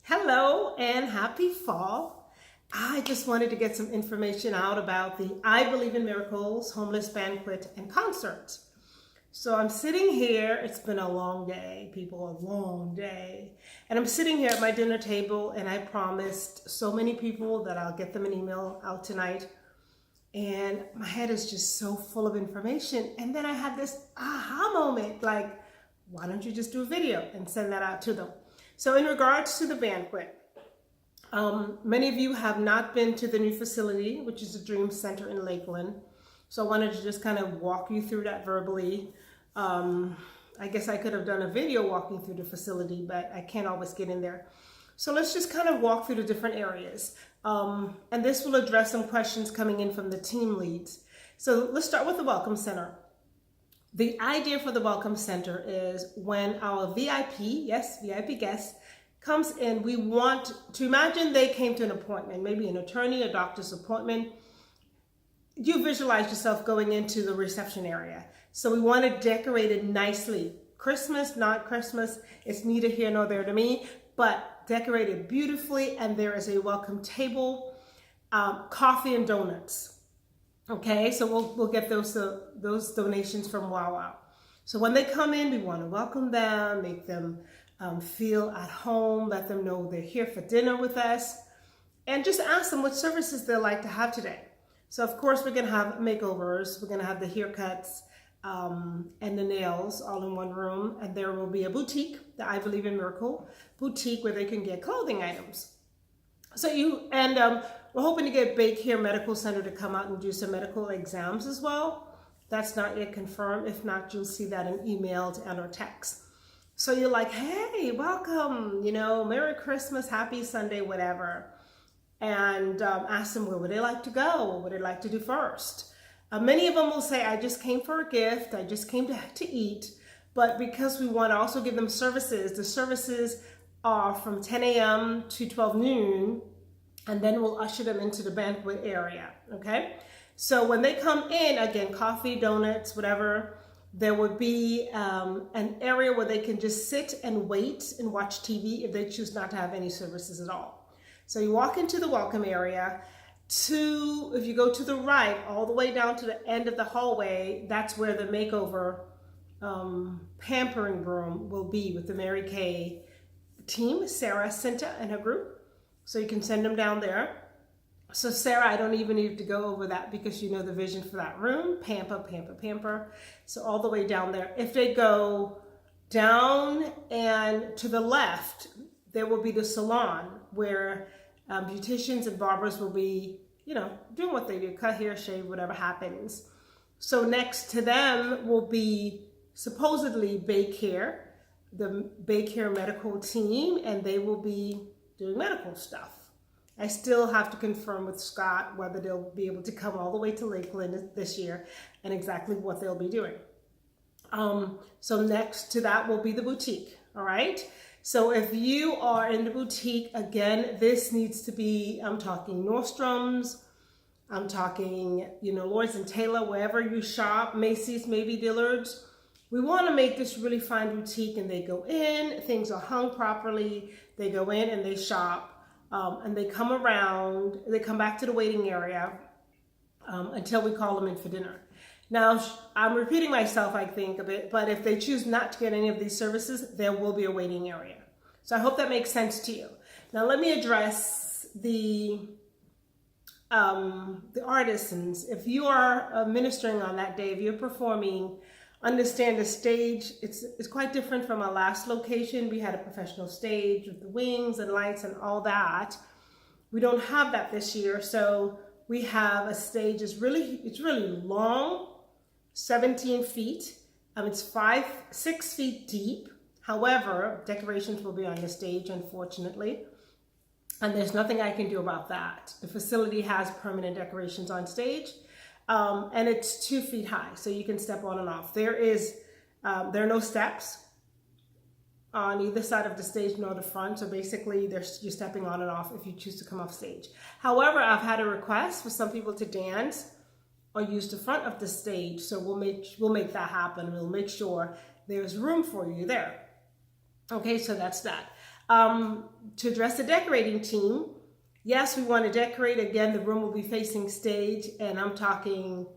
Hello and happy fall. I just wanted to get some information out about the I Believe in Miracles Homeless Banquet and Concert. So I'm sitting here, it's been a long day, people, a long day. And I'm sitting here at my dinner table and I promised so many people that I'll get them an email out tonight. And my head is just so full of information. And then I had this aha moment, like, why don't you just do a video and send that out to them? So in regards to the banquet, many of you have not been to the new facility, which is the Dream Center in Lakeland. So I wanted to just kind of walk you through that verbally. I guess I could have done a video walking through the facility, but I can't always get in there. So let's just kind of walk through the different areas. And this will address some questions coming in from the team leads. So let's start with the Welcome Center. The idea for the Welcome Center is when our VIP, yes, VIP guest, comes in, we want to imagine they came to an appointment, maybe an attorney, a doctor's appointment. You visualize yourself going into the reception area. So we want to decorate it nicely. Christmas, not Christmas, it's neither here nor there to me, but decorate it beautifully, and there is a welcome table, coffee and donuts. Okay, so we'll get those donations from Wawa. So when they come in, we want to welcome them, make them feel at home, let them know they're here for dinner with us, and just ask them what services they'd like to have today. So of course we're going to have makeovers, we're going to have the haircuts and the nails all in one room, and there will be a boutique, the I Believe in Miracle boutique, where they can get clothing items. So we're hoping to get Bake Hair Medical Center to come out and do some medical exams as well. That's not yet confirmed. If not, you'll see that in emails and or text. So you're like, hey, welcome, Merry Christmas, Happy Sunday, whatever. And ask them where would they like to go? What would they like to do first? Many of them will say, I just came for a gift. I just came to eat. But because we want to also give them services, the services are from 10 a.m. to 12 noon. And then we'll usher them into the banquet area, okay? So when they come in, again, coffee, donuts, whatever, there would be an area where they can just sit and wait and watch TV if they choose not to have any services at all. So you walk into the welcome area. If you go to the right, all the way down to the end of the hallway, that's where the makeover pampering room will be with the Mary Kay team, Sarah, Cinta, and her group. So you can send them down there. So Sarah, I don't even need to go over that because you know the vision for that room. Pamper, pamper, pamper. So all the way down there. If they go down and to the left, there will be the salon where beauticians and barbers will be, doing what they do, cut hair, shave, whatever happens. So next to them will be supposedly Bake Hair, the Bake Hair medical team, and they will be doing medical stuff. I still have to confirm with Scott whether they'll be able to come all the way to Lakeland this year and exactly what they'll be doing. So next to that will be the boutique, all right? So if you are in the boutique, again, this needs to be, I'm talking Nordstrom's, I'm talking, Lords and Taylor, wherever you shop, Macy's, maybe Dillard's. We want to make this really fine boutique, and they go in, things are hung properly, they go in and they shop, and they come around, they come back to the waiting area until we call them in for dinner. Now, I'm repeating myself, I think, a bit, but if they choose not to get any of these services, there will be a waiting area. So I hope that makes sense to you. Now, let me address the artisans. If you are ministering on that day, if you're performing, understand the stage, it's quite different from our last location. We had a professional stage with the wings and lights and all that. We don't have that this year, so we have a stage. It's really long, 17 feet. It's 6 feet deep. However, decorations will be on the stage, unfortunately, and there's nothing I can do about that. The facility has permanent decorations on stage. And it's 2 feet high, so you can step on and off. There are no steps on either side of the stage nor the front, so basically you're stepping on and off if you choose to come off stage. However, I've had a request for some people to dance or use the front of the stage, so we'll make that happen. We'll make sure there's room for you there. Okay, so that's that. To address the decorating team, yes, we want to decorate. Again, the room will be facing stage, and I'm talking,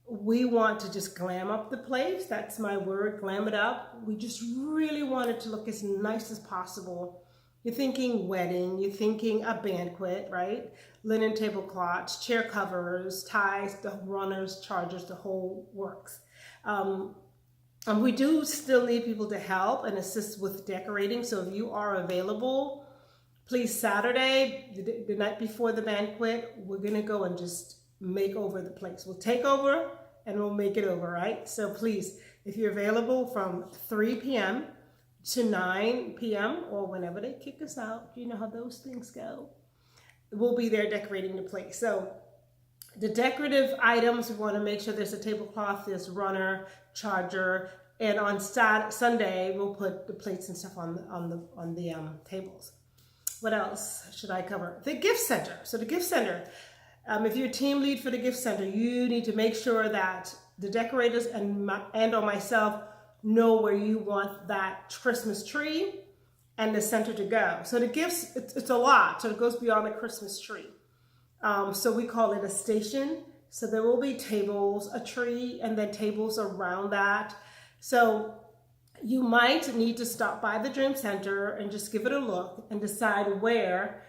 we want to just glam up the place. That's my word, glam it up. We just really want it to look as nice as possible. You're thinking wedding, you're thinking a banquet, right? Linen tablecloths, chair covers, ties, the runners, chargers, the whole works. And we do still need people to help and assist with decorating. So if you are available, please, Saturday, the night before the banquet, we're gonna go and just make over the place. We'll take over and we'll make it over, right? So please, if you're available from 3 p.m. to 9 p.m. or whenever they kick us out, you know how those things go, we'll be there decorating the place. So the decorative items, we want to make sure there's a tablecloth, there's runner, charger, and on Sunday we'll put the plates and stuff on the tables. What else should I cover? The gift center. So the gift center, if you're a team lead for the gift center, you need to make sure that the decorators and or myself know where you want that Christmas tree and the center to go. So the gifts, it's a lot, so it goes beyond the Christmas tree. So we call it a station. So there will be tables, a tree, and then tables around that. So you might need to stop by the Dream Center and just give it a look and decide where,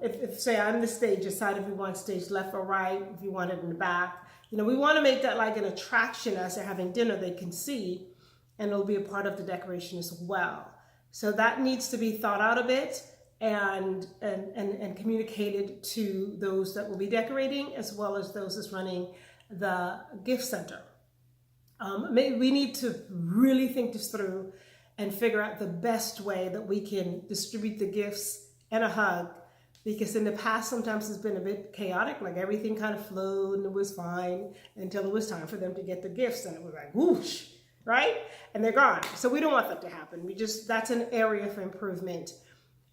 if say I'm the stage, decide if you want stage left or right, if you want it in the back. You know, we want to make that like an attraction as they're having dinner, they can see, and it'll be a part of the decoration as well. So that needs to be thought out a bit and communicated to those that will be decorating as well as those that's running the gift center. We need to really think this through and figure out the best way that we can distribute the gifts and a hug, because in the past sometimes it's been a bit chaotic, like everything kind of flowed and it was fine until it was time for them to get the gifts and it was like whoosh, right? And they're gone. So we don't want that to happen. That's an area for improvement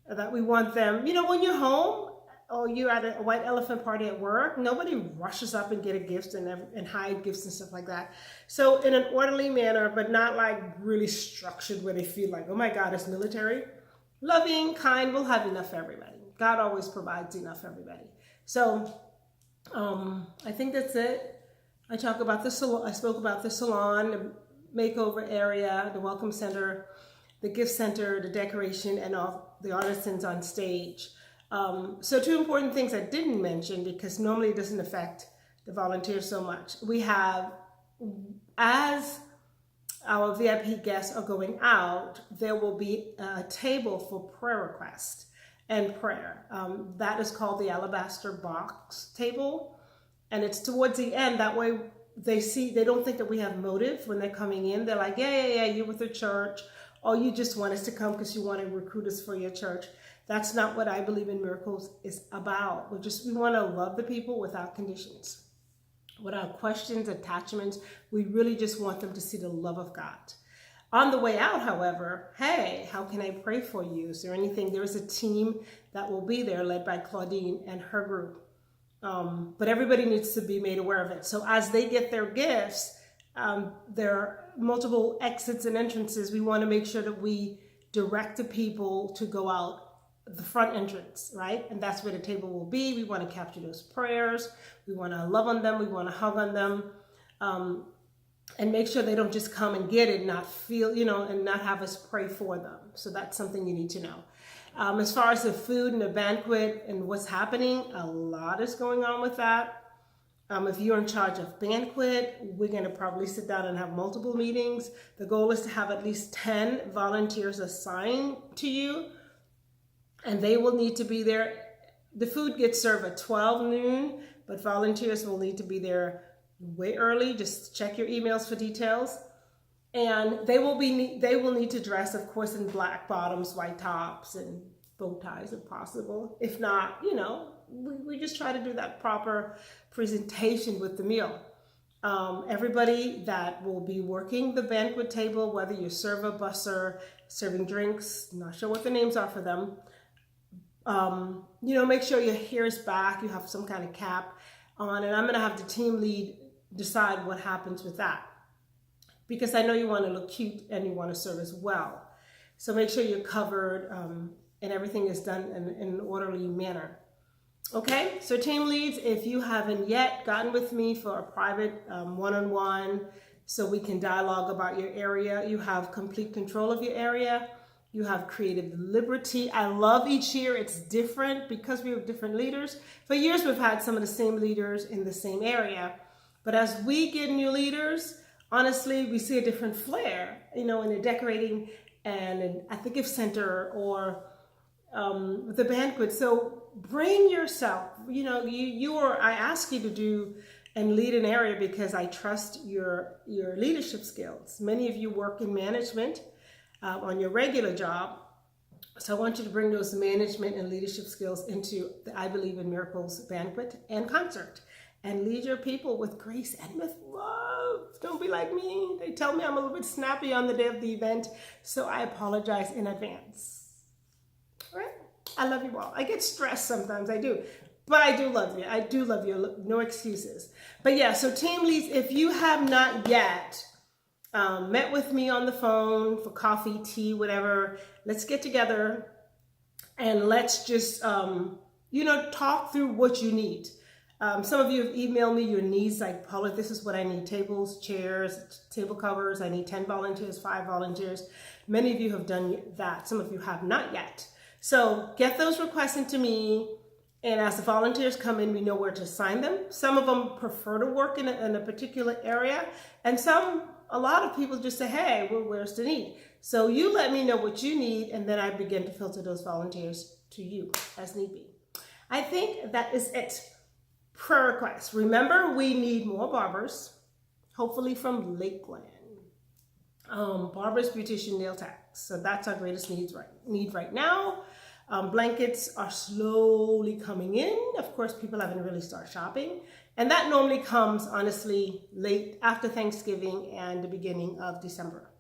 that we want them. You know, when you're home or you're at a white elephant party at work, nobody rushes up and get a gift and hide gifts and stuff like that. So in an orderly manner, but not like really structured where they feel like, oh my God, it's military. Loving, kind, we'll have enough for everybody. God always provides enough for everybody. So I think that's it. I spoke about the salon, the makeover area, the welcome center, the gift center, the decoration, and all the artisans on stage. So two important things I didn't mention, because normally it doesn't affect the volunteers so much. We have, as our VIP guests are going out, there will be a table for prayer requests and prayer. That is called the alabaster box table. And it's towards the end. That way they don't think that we have motive when they're coming in. They're like, yeah, you're with the church, or you just want us to come because you want to recruit us for your church. That's not what I Believe in Miracles is about. We want to love the people without conditions, without questions, attachments. We really just want them to see the love of God. On the way out, however, hey, how can I pray for you? Is there anything? There is a team that will be there led by Claudine and her group. But everybody needs to be made aware of it. So as they get their gifts, there are multiple exits and entrances. We want to make sure that we direct the people to go out the front entrance, right? And that's where the table will be. We want to capture those prayers. We want to love on them. We want to hug on them. And make sure they don't just come and get it and not feel, and not have us pray for them. So that's something you need to know. As far as the food and the banquet and what's happening, a lot is going on with that. If you're in charge of banquet, we're going to probably sit down and have multiple meetings. The goal is to have at least 10 volunteers assigned to you, and they will need to be there. The food gets served at 12 noon, but volunteers will need to be there way early. Just check your emails for details. And they will need to dress, of course, in black bottoms, white tops, and bow ties if possible. If not, we just try to do that proper presentation with the meal. Everybody that will be working the banquet table, whether you're server, busser, serving drinks, not sure what the names are for them, make sure your hair is back, you have some kind of cap on, and I'm going to have the team lead decide what happens with that, because I know you want to look cute and you want to serve as well. So make sure you're covered and everything is done in an orderly manner. Okay, so team leads, if you haven't yet gotten with me for a private one-on-one so we can dialogue about your area, you have complete control of your area. You have creative liberty. I love each year. It's different because we have different leaders. For years, we've had some of the same leaders in the same area. But as we get new leaders, honestly, we see a different flair, in the decorating and at the gift center or the banquet. So bring yourself, I ask you to do and lead an area because I trust your leadership skills. Many of you work in management on your regular job. So I want you to bring those management and leadership skills into the I Believe in Miracles banquet and concert and lead your people with grace and with love. Don't be like me. They tell me I'm a little bit snappy on the day of the event, so I apologize in advance. All right? I love you all. I get stressed sometimes, I do. But I do love you. I do love you. No excuses. But yeah, so team leads, if you have not yet met with me on the phone for coffee, tea, whatever, let's get together and let's just, talk through what you need. Some of you have emailed me your needs, like, Paulette, this is what I need: tables, chairs, table covers. I need 10 volunteers, 5 volunteers. Many of you have done that. Some of you have not yet. So get those requests into me. And as the volunteers come in, we know where to assign them. Some of them prefer to work in a particular area. And a lot of people just say, hey, well, where's the need? So you let me know what you need, and then I begin to filter those volunteers to you as need be. I think that is it. Prayer requests. Remember, we need more barbers, hopefully from Lakeland. Barbers, beautician, nail techs. So that's our greatest need right now. Blankets are slowly coming in. Of course, people haven't really started shopping. And that normally comes, honestly, late after Thanksgiving and the beginning of December.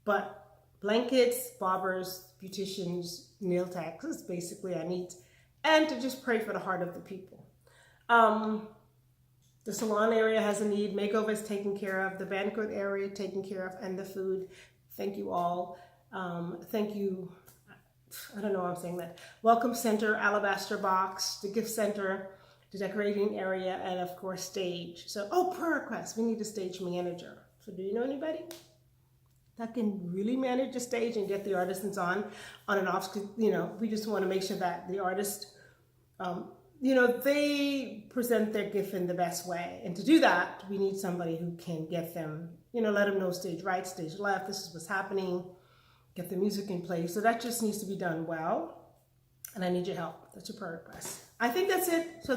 But blankets, barbers, beauticians, nail techs is basically our needs. And to just pray for the heart of the people. The salon area has a need. Makeover is taken care of. The banquet area taken care of. And the food. Thank you all. Thank you. I don't know why I'm saying that. Welcome center, alabaster box, the gift center, the decorating area, and of course stage. So, prayer requests. We need a stage manager. So do you know anybody that can really manage the stage and get the artisans on and off? We just want to make sure that the artist, they present their gift in the best way. And to do that, we need somebody who can get them, let them know stage right, stage left, this is what's happening. Get the music in place. So that just needs to be done well. And I need your help. That's your prayer request. I think that's it. So